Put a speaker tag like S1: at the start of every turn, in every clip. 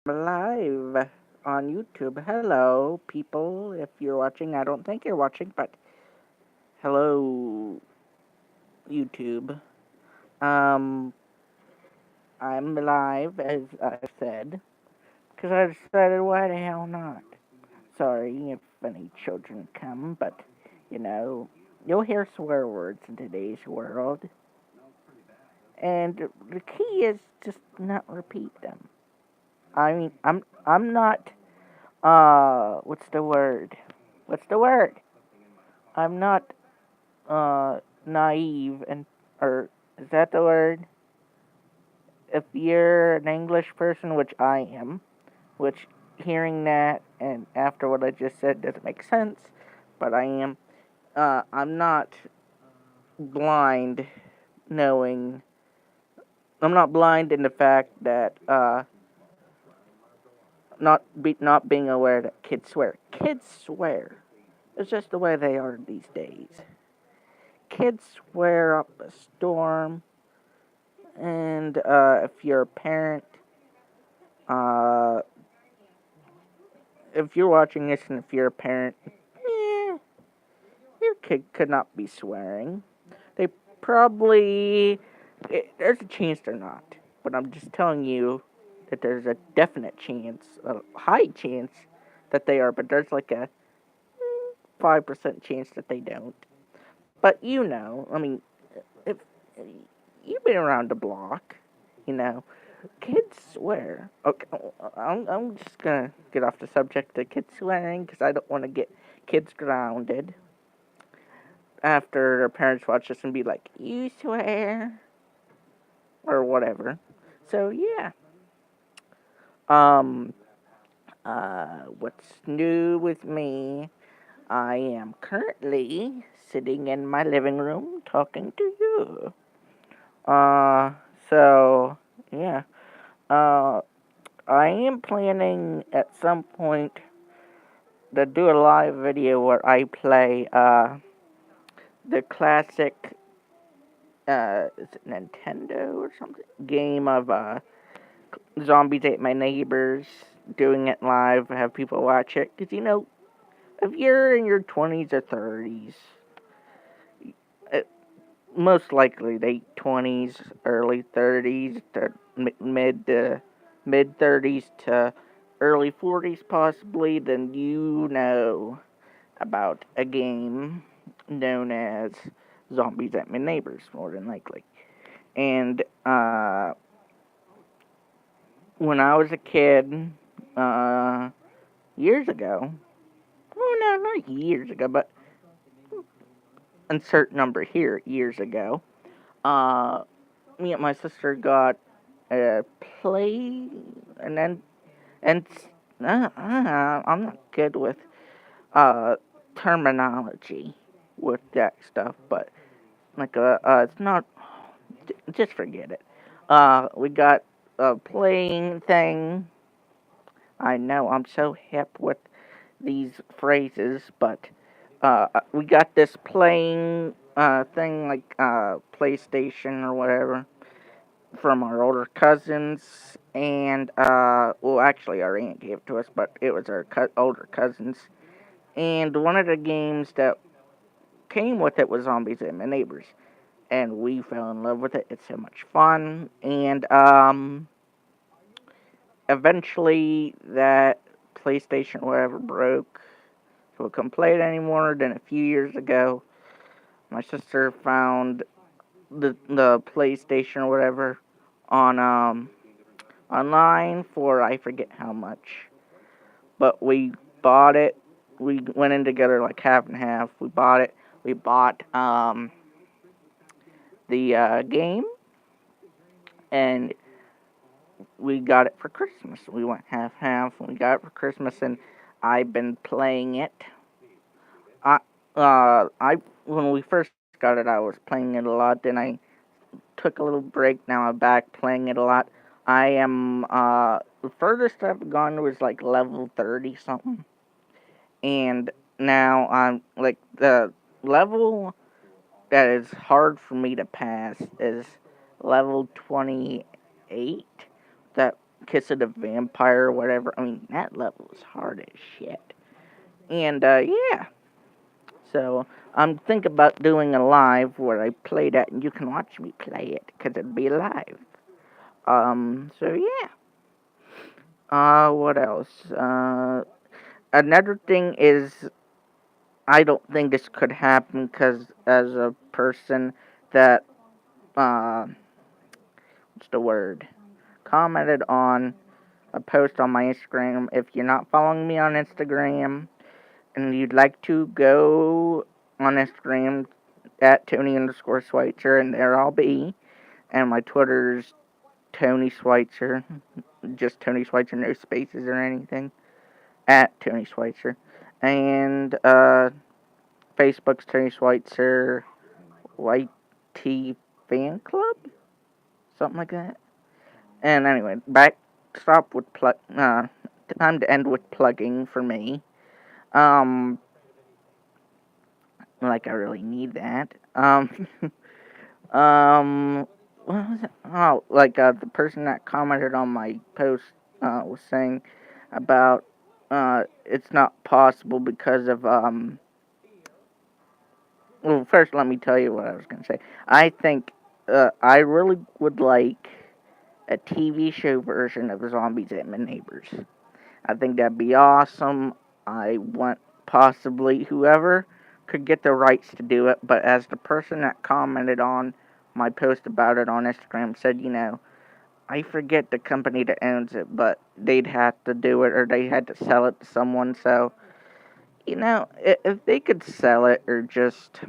S1: Live on YouTube. Hello, people. If you're watching, I don't think you're watching, but hello, YouTube. Um, I'm live, as I said, because I decided why the hell not. Sorry if any children come, but you'll hear swear words in today's world, and the key is just not repeat them. I mean, I'm not. What's the word? What's the word? I'm not naive and or is that the word? If you're an English person, which I am, which hearing that and after what I just said doesn't make sense, but I am. I'm not blind, knowing. I'm not blind in the fact that not being aware that kids swear. Kids swear. It's just the way they are these days. Kids swear up a storm, and if you're a parent, uh, if you're watching this and if you're a parent, eh, your kid could not be swearing. They probably, there's a chance they're not, but I'm just telling you that there's a definite chance, a high chance that they are, but there's like a 5% chance that they don't. But I mean, if you've been around the block, you know, kids swear. Okay, I'm just gonna get off the subject of kids swearing because I don't want to get kids grounded after their parents watch this and be like, "You swear," or whatever. So yeah. Um. What's new with me? I am currently sitting in my living room talking to you. Uh. So yeah. Uh. I am planning at some point to do a live video where I play the classic is it Nintendo or something game of Zombies Ate My Neighbors. Doing it live, have people watch it because if you're in your 20s or 30s, it, most likely late 20s, early 30s to mid 30s to early 40s possibly, then you know about a game known as Zombies at My Neighbors, more than likely. And when I was a kid, uh, years ago, oh no, not years ago, but insert number here, years ago, uh, me and my sister got a play, and then, and I'm not good with uh, terminology with that stuff, but like it's not. Just forget it. We got a playing thing. I know I'm so hip with these phrases, but we got this playing thing like PlayStation or whatever from our older cousins, and well, actually our aunt gave it to us, but it was our older cousins. And one of the games that came with it was Zombies and My Neighbors, and we fell in love with it. It's so much fun, and eventually that PlayStation whatever broke, so we couldn't play it anymore. Then a few years ago, my sister found the PlayStation or whatever on online for I forget how much, but we bought it. We went in together like half and half. We bought it. We bought the game, and we got it for Christmas. We went half half. We got it for Christmas, and I've been playing it. I when we first got it, I was playing it a lot. Then I took a little break. Now I'm back playing it a lot. I am the furthest I've gone was like level 30 something, and now I'm like the level that is hard for me to pass is level 28. That Kiss of the Vampire or whatever. I mean, that level is hard as shit. And yeah, so I'm thinking about doing a live where I play that, and you can watch me play it because it'd be live. So yeah. What else? Another thing is I don't think this could happen because as a person that what's the word? Commented on a post on my Instagram. If you're not following me on Instagram and you'd like to go on Instagram at Tony underscore Schweitzer, and there I'll be. And my Twitter's Tony Schweitzer, just Tony Schweitzer, no spaces or anything. At Tony Schweitzer. And Facebook's Tony Schweitzer YT Fan Club? Something like that. And anyway, stop with time to end with plugging for me. Um, like I really need that. What was it? Oh, like the person that commented on my post was saying about it's not possible because of Well, first let me tell you what I was gonna say. I think I really would like a TV show version of Zombies at My Neighbors. I think that'd be awesome. I want possibly whoever could get the rights to do it, but as the person that commented on my post about it on Instagram said, I forget the company that owns it, but they'd have to do it or they had to sell it to someone. So, if they could sell it or just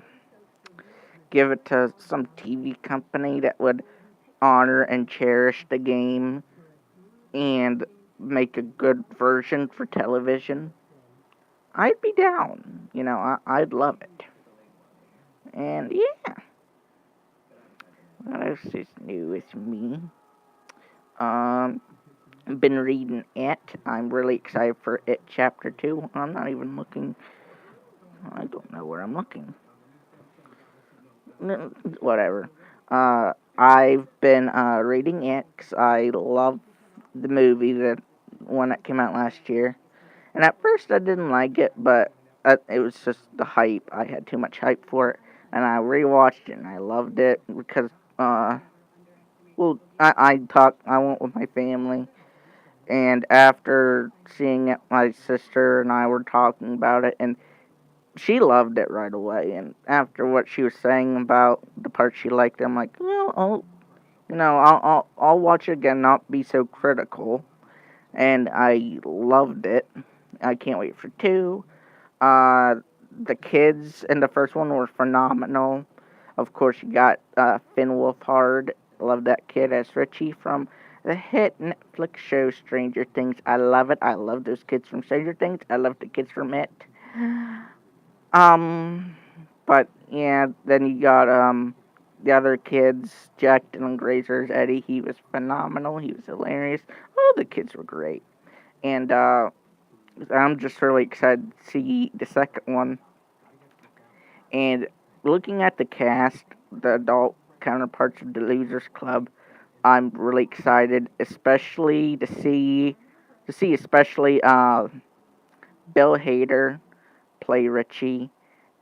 S1: give it to some TV company that would honor and cherish the game and make a good version for television, I'd be down. I'd love it. And yeah, what else is new with me? Um, been reading It. I'm really excited for It Chapter 2. I'm not even looking. I don't know where I'm looking. Whatever. I've been reading It 'cause I love the movie, the one that came out last year. And at first I didn't like it, but it was just the hype. I had too much hype for it. And I rewatched it and I loved it because, I went with my family. And after seeing it, my sister and I were talking about it, and she loved it right away. And after what she was saying about the part she liked, I'm like, I'll watch it again, not be so critical. And I loved it. I can't wait for two. Uh, the kids in the first one were phenomenal. Of course, you got Finn Wolfhard. Love that kid as Richie from the hit Netflix show Stranger Things. I love it. I love those kids from Stranger Things. I love the kids from It. Um, but yeah, then you got the other kids, Jack Dylan Grazer's Eddie. He was phenomenal. He was hilarious. Oh, the kids were great. And I'm just really excited to see the second one. And looking at the cast, the adult counterparts of the Losers Club, I'm really excited, especially to see especially Bill Hader play Richie.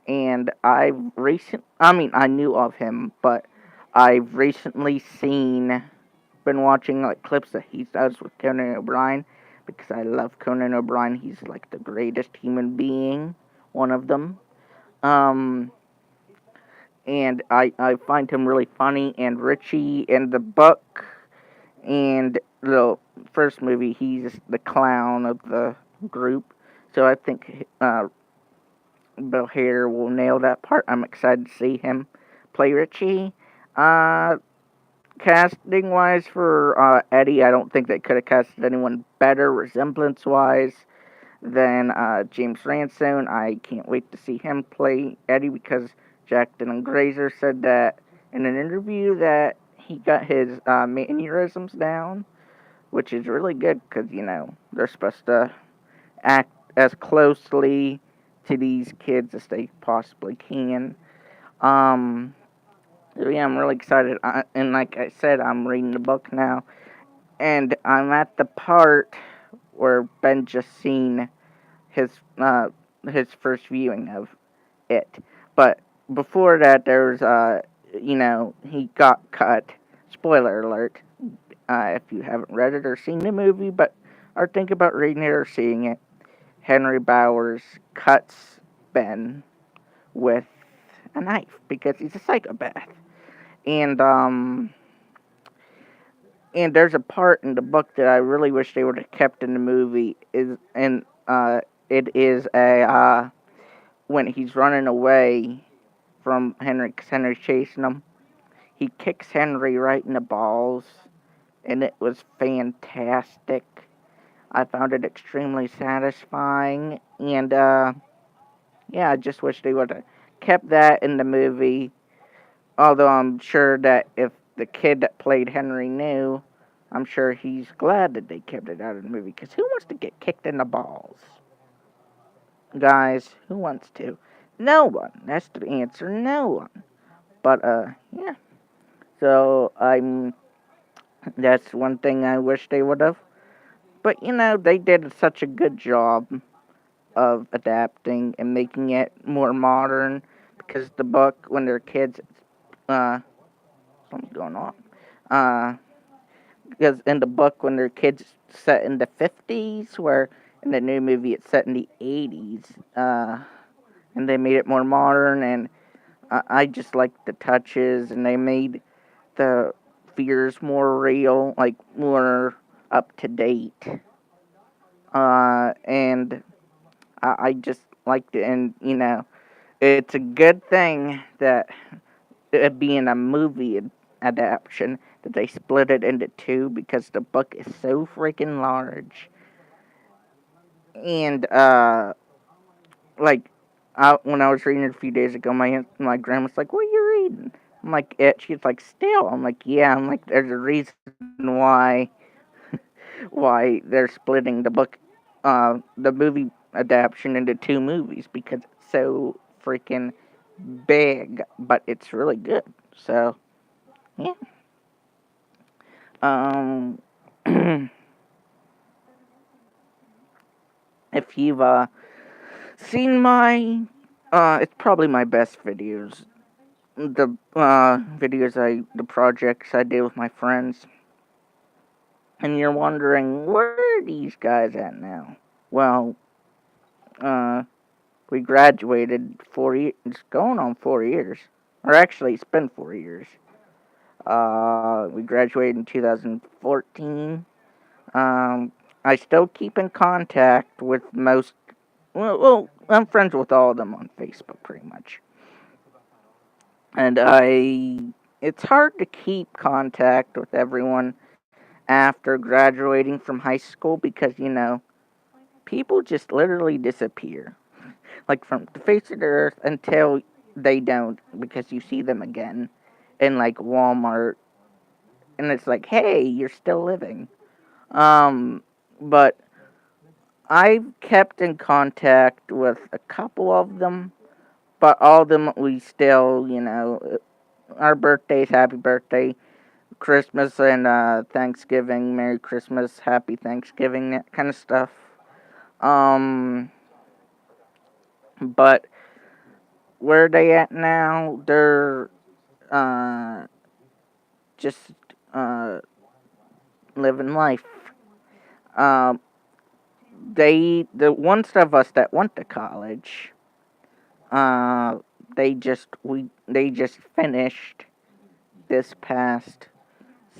S1: And I knew of him, but I've recently been watching like clips that he does with Conan O'Brien because I love Conan O'Brien. He's like the greatest human being, one of them. Um, and I find him really funny. And Richie in the book and the first movie, he's the clown of the group. So I think Bill Hader will nail that part. I'm excited to see him play Richie. Uh, Casting wise for Eddie, I don't think they could have casted anyone better resemblance wise than James Ransone. I can't wait to see him play Eddie because Jack Dylan Grazer said that in an interview that he got his mannerisms down, which is really good because, they're supposed to act as closely to these kids as they possibly can. So yeah, I'm really excited. And like I said, I'm reading the book now. and I'm at the part where Ben just seen his uh his first viewing of it. But before that, there's he got cut. Spoiler alert. If you haven't read it or seen the movie, but are thinking about reading it or seeing it, Henry Bowers cuts Ben with a knife because he's a psychopath. And and there's a part in the book that I really wish they would have kept in the movie it is a when he's running away from Henry, 'cause Henry's chasing him. He kicks Henry right in the balls, and it was fantastic. I found it extremely satisfying, and yeah, I just wish they would have kept that in the movie. Although I'm sure that if the kid that played Henry knew, I'm sure he's glad that they kept it out of the movie. Because who wants to get kicked in the balls? Guys, who wants to? No one. That's the answer. No one. But, yeah. So, that's one thing I wish they would have. But, they did such a good job of adapting and making it more modern. Because the book, when they're kids, something's going on. Uh, because in the book, when they're kids, it's set in the 50s, where in the new movie it's set in the 80s, and they made it more modern, and I just like the touches, and they made the fears more real, like more up to date, and I just liked it, and it's a good thing that it being a movie adaptation that they split it into two because the book is so freaking large. And like when I was reading it a few days ago, my grandma's like, "What are you reading?" I'm like, "It." She's like, "Still." I'm like, "Yeah." I'm like, "There's a reason why they're splitting the movie adaptation into two movies because it's so freaking big, but it's really good." So yeah. Um, if you've seen it's probably my best videos. The projects I did with my friends, and you're wondering where are these guys at now? Well, uh, we graduated 4 years. It's going on 4 years, or actually, it's been 4 years. We graduated in 2014. I still keep in contact with most. I'm friends with all of them on Facebook, pretty much. And it's hard to keep contact with everyone after graduating from high school because, people just literally disappear. Like from the face of the earth until they don't because you see them again in like Walmart and it's like, hey, you're still living. Um, but I've kept in contact with a couple of them, but all of them we still, our birthdays, happy birthday, Christmas and Thanksgiving, Merry Christmas, Happy Thanksgiving, that kind of stuff. Um, but where are they at now? They're uh, just uh, living life. Um, the ones of us that went to college, uh, they just finished this past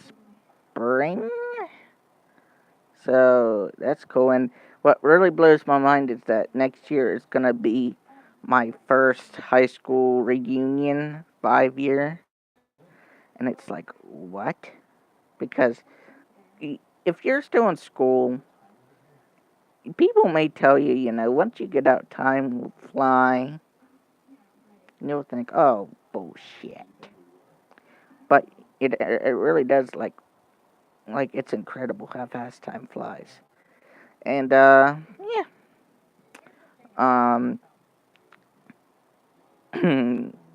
S1: spring. So that's cool. And what really blows my mind is that next year is gonna be my first high school reunion 5 year, and it's like what? Because if you're still in school, people may tell you, once you get out, time will fly. And you'll think, oh bullshit, but it really does like it's incredible how fast time flies. And yeah. Um,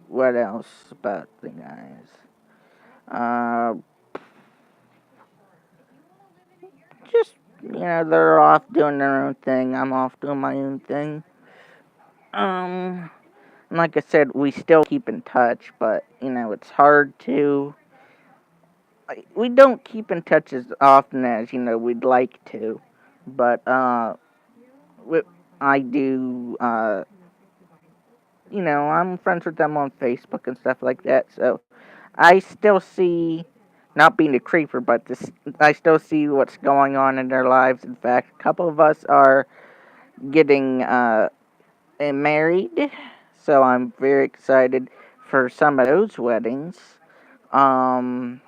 S1: what else about the guys? Uh, just, they're off doing their own thing. I'm off doing my own thing. Um, like I said, we still keep in touch, but, it's hard to. We don't keep in touch as often as, we'd like to. But, I do, I'm friends with them on Facebook and stuff like that, so I still see, not being a creeper, but I still see what's going on in their lives. In fact, a couple of us are getting married, so I'm very excited for some of those weddings. Um,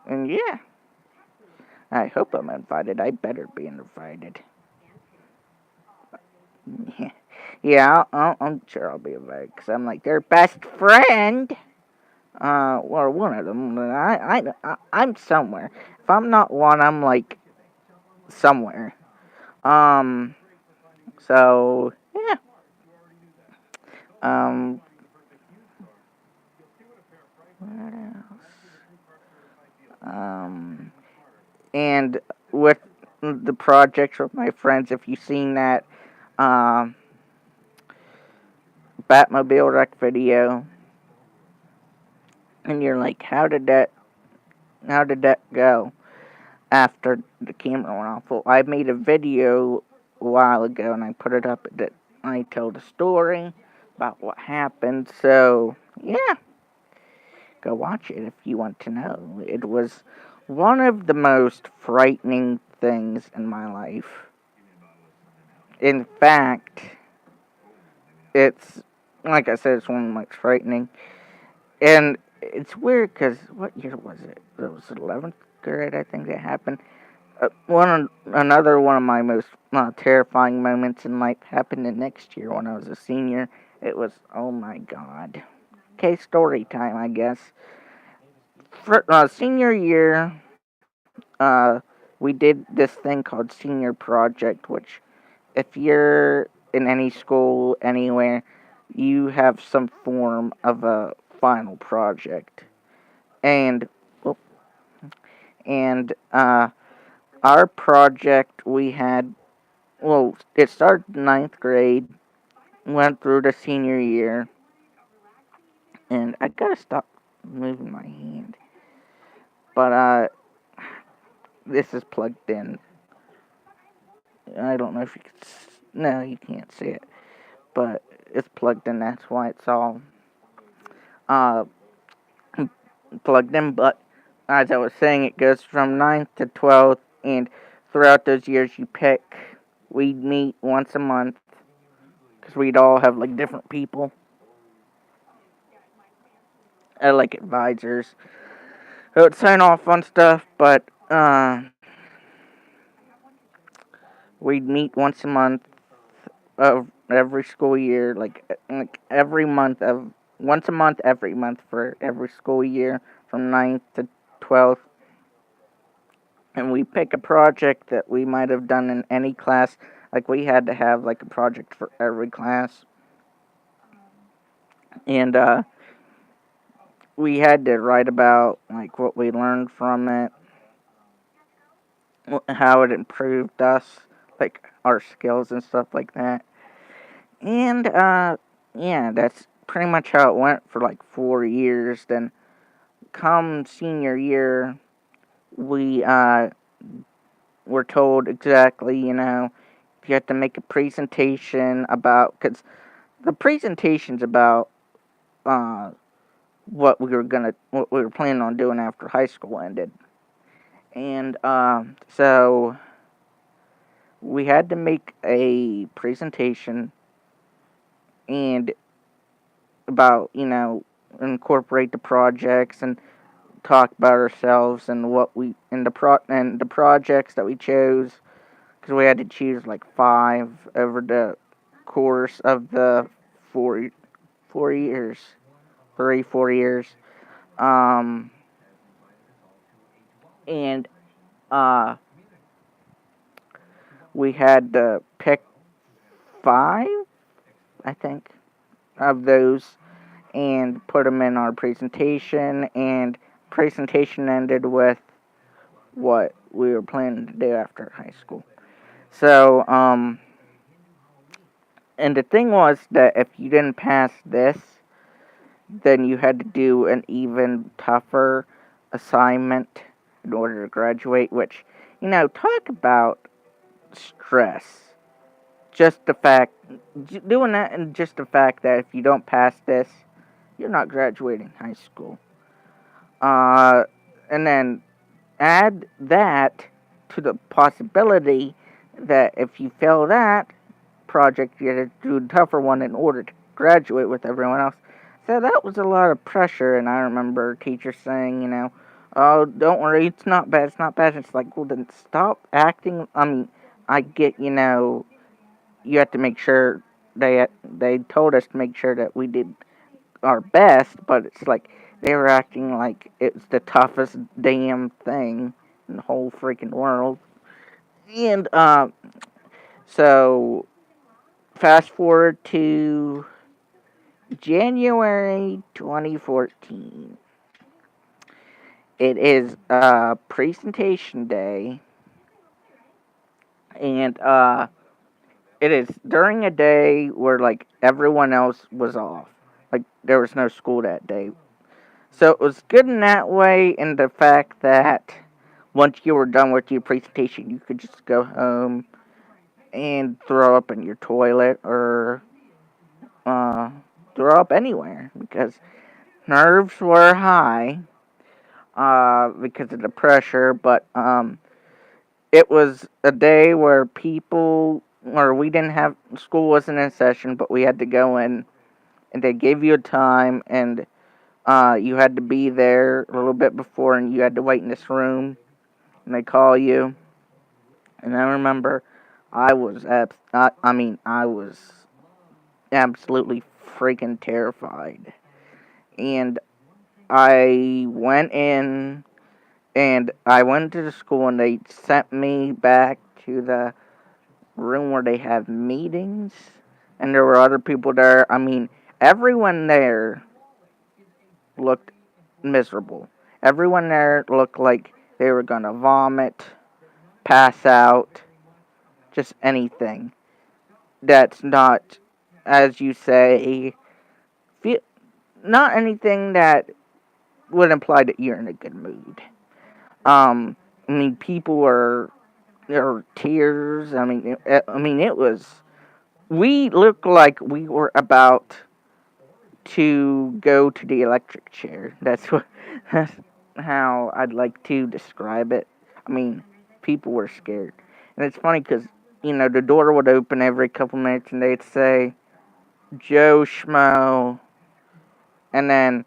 S1: and yeah, I hope I'm invited. I better be invited. Yeah, I'm sure I'll be invited because I'm like their best friend. Or one of them. I'm somewhere. If I'm not one, I'm like somewhere. Um, so yeah. Um, what else? Um, and with the projects with my friends, if you've seen that, um, Batmobile wreck video, and you're like, how did that go after the camera went off? Well, I made a video a while ago, and I put it up that I tell the story about what happened. So yeah, go watch it if you want to know. It was one of the most frightening things in my life. In fact, it's like I said, it's one of the most frightening. And it's weird because what year was it? It was 11th grade, I think that happened. Another one of my most terrifying moments in life happened the next year when I was a senior. It was, oh my god. Okay, story time, I guess. For senior year, we did this thing called senior project, which if you're in any school anywhere, you have some form of a final project. And well, and our project we had, well, it started ninth grade, went through the senior year, and I gotta stop moving my hand. But this is plugged in. I don't know if you can. No, you can't see it, but it's plugged in. That's why it's all uh plugged in. But as I was saying, it goes from ninth to 12th, and throughout those years, you pick. We'd meet once a month because we'd all have like different people, like advisors who would sign off on stuff. But we'd meet once a month of every school year, like every month of once a month every month for every school year from ninth to 12th. And we pick a project that we might have done in any class. Like we had to have like a project for every class, and we had to write about like what we learned from it, how it improved us, like our skills and stuff like that. And yeah, that's pretty much how it went for like 4 years. Then come senior year, we were told exactly, you have to make a presentation about, because the presentation's about uh what we were planning on doing after high school ended. And so we had to make a presentation and about, incorporate the projects and talk about ourselves and what we and the projects that we chose, because we had to choose like five over the course of the four 4 years, 3 4 years. Um, and uh, we had to pick five, I think, of those and put them in our presentation. And presentation ended with what we were planning to do after high school. So, and the thing was that if you didn't pass this, then you had to do an even tougher assignment in order to graduate, which, talk about stress. Just the fact, doing that, and just the fact that if you don't pass this, you're not graduating high school. And then add that to the possibility that if you fail that project, you had to do a tougher one in order to graduate with everyone else. So that was a lot of pressure, and I remember teachers saying, oh, don't worry, it's not bad, it's not bad. It's like, well, then stop acting. I mean, I get, you have to make sure they told us to make sure that we did our best, but it's like they were acting like it's the toughest damn thing in the whole freaking world. And so fast forward to January 2014. It is presentation day, and it is during a day where like everyone else was off. Like there was no school that day. So it was good in that way, in the fact that once you were done with your presentation, you could just go home and throw up in your toilet or uh, throw up anywhere because nerves were high because of the pressure. But it was a day where we didn't have school wasn't in session, but we had to go in, and they gave you a time, and you had to be there a little bit before, and you had to wait in this room, and they call you. And I remember I was absolutely freaking terrified. And I went in, and I went to the school, and they sent me back to the room where they have meetings, and there were other people there. I mean, everyone there looked miserable. Everyone there looked like they were gonna vomit, pass out, just anything that's not, as you say, feel, not anything that would imply that you're in a good mood. I mean, people were, there were tears. It was. We looked like we were about to go to the electric chair. That's how I'd like to describe it. I mean, people were scared. And it's funny because, the door would open every couple minutes and they'd say, Joe Schmo. And then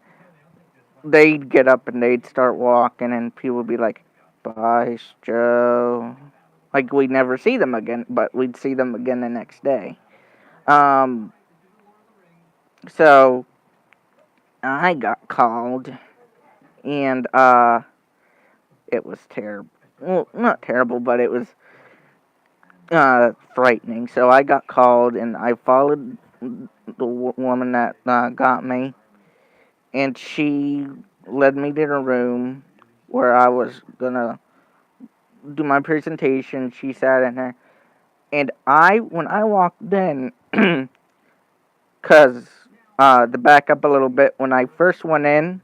S1: they'd get up and they'd start walking and people would be like, bye, Joe. Like we'd never see them again, but we'd see them again the next day. Um, so I got called, and it was terrible. Well, not terrible, but it was frightening. So I got called, and I followed the woman that got me, and she led me to the room where I was gonna do my presentation. She sat in there, and when I walked in, cause to back up a little bit, when I first went in,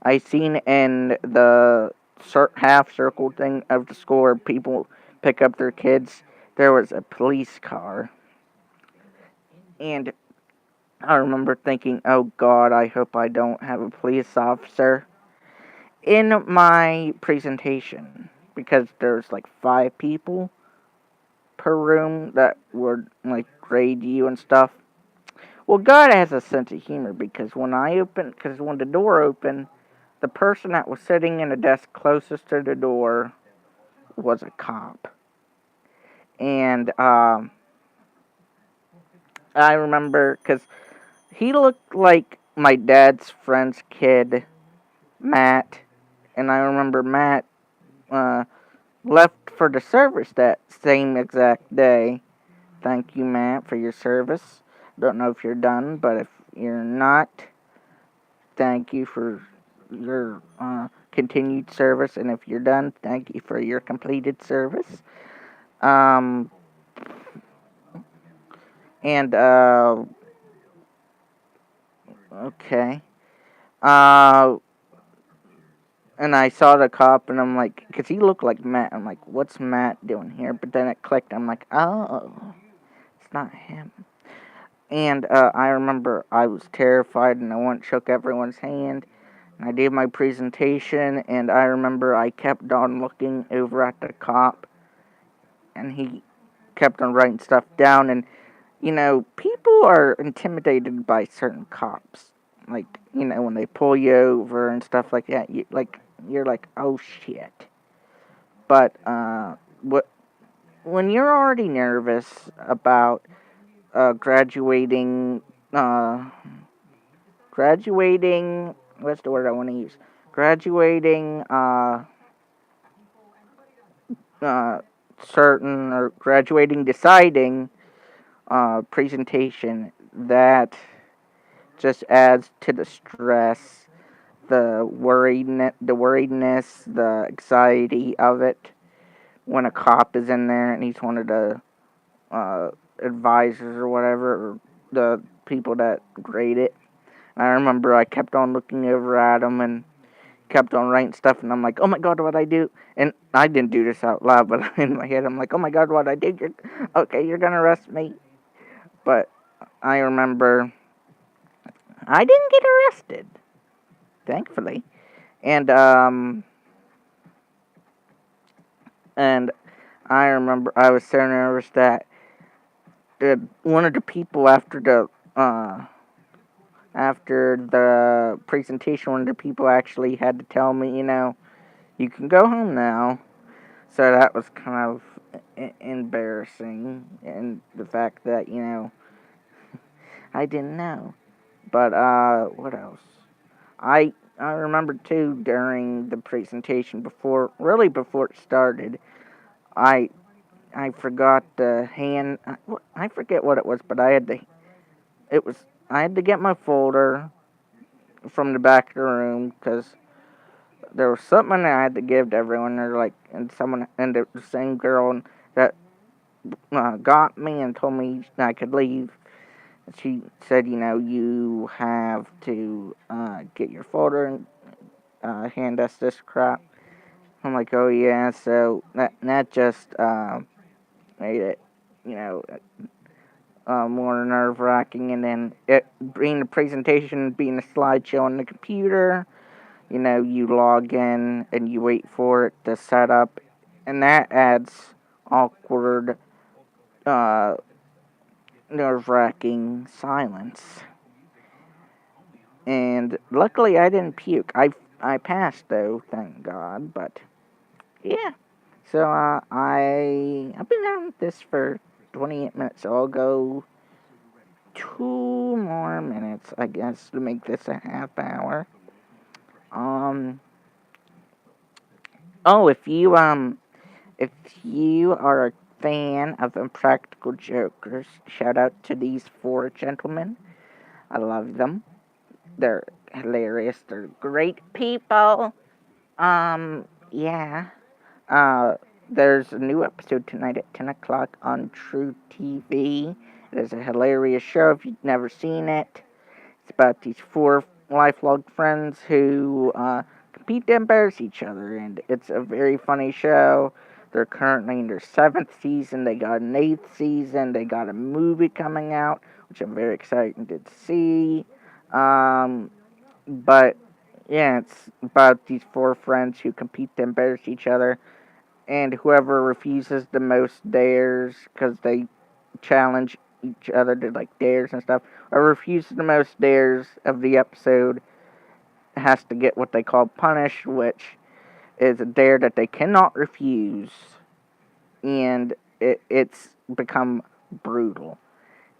S1: I seen in the half circle thing of the school where people pick up their kids, there was a police car. And I remember thinking, oh God, I hope I don't have a police officer in my presentation. Because there's like 5 people per room that would like grade you and stuff. Well, God has a sense of humor because when the door opened, the person that was sitting in the desk closest to the door was a cop. And I remember because he looked like my dad's friend's kid, Matt. And I remember Matt left for the service that same exact day. Thank you, Matt, for your service. Don't know if you're done, but if you're not, thank you for your continued service, and if you're done, thank you for your completed service. Um, and okay. Uh, and I saw the cop, and I'm like, because he looked like Matt. I'm like, what's Matt doing here? But then it clicked. I'm like, oh, it's not him. And I remember I was terrified, and I went and shook everyone's hand. And I did my presentation, and I remember I kept on looking over at the cop, and he kept on writing stuff down. And people are intimidated by certain cops. Like, when they pull you over and stuff like that, you're like, oh shit. But what when you're already nervous about graduating, graduating. What's the word I want to use? Graduating, uh, certain or graduating, deciding presentation, that just adds to the stress, the worriedness, the anxiety of it. When a cop is in there and he's one of the advisors or whatever, or the people that grade it. I remember I kept on looking over at him and kept on writing stuff, and I'm like, oh my god, what I do? And I didn't do this out loud, but in my head, I'm like, oh my god, what I did? You're gonna arrest me. But I remember I didn't get arrested, thankfully. And and I remember I was so nervous that one of the people after the presentation, one of the people actually had to tell me, you can go home now. So that was kind of embarrassing, and the fact that I didn't know. But what else? I remember too, during the presentation, before it started, I I forgot the hand. I forget what it was, but it was I had to get my folder from the back of the room because there was something I had to give to everyone. They're like, and someone, and the same girl that got me and told me I could leave. She said, you have to get your folder and hand us this crap. I'm like, oh yeah. So that just made it, you know, more nerve wracking. And then it being a presentation, being a slideshow on the computer. You log in and you wait for it to set up, and that adds awkward, uh, nerve-wracking silence. And luckily, I didn't puke. I passed though, thank God. But yeah, so I've been on this for 28 minutes, so I'll go 2 more minutes, I guess, to make this a half hour. Um. Oh, if you are a fan of Impractical Jokers, shout out to these four gentlemen. I love them. They're hilarious. They're great people. Yeah. Uh, there's a new episode tonight at 10 o'clock on True TV. It is a hilarious show if you've never seen it. It's about these four lifelong friends who compete to embarrass each other, and it's a very funny show. They're currently in their 7th season. They got an 8th season. They got a movie coming out, which I'm very excited to see. But yeah, it's about these four friends who compete to embarrass each other, and whoever refuses the most dares, because they challenge each other to like dares and stuff. Whoever refuses the most dares of the episode has to get what they call punished, which is a dare that they cannot refuse, and it's become brutal.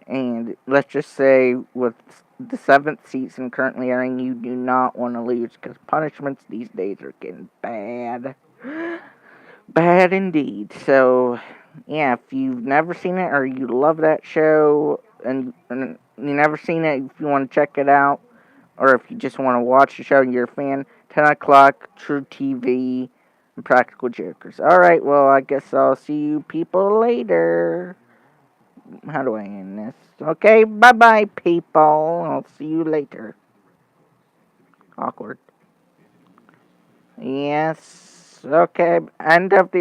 S1: And let's just say, with the 7th season currently airing, you do not want to lose, because punishments these days are getting bad. Bad indeed. So, yeah, if you've never seen it or you love that show and you never seen it, if you want to check it out, or if you just want to watch the show and you're a fan, 10 o'clock, True TV, and Practical Jokers. Alright, well, I guess I'll see you people later. How do I end this? Okay, bye bye, people. I'll see you later. Awkward. Yes. Okay, end of the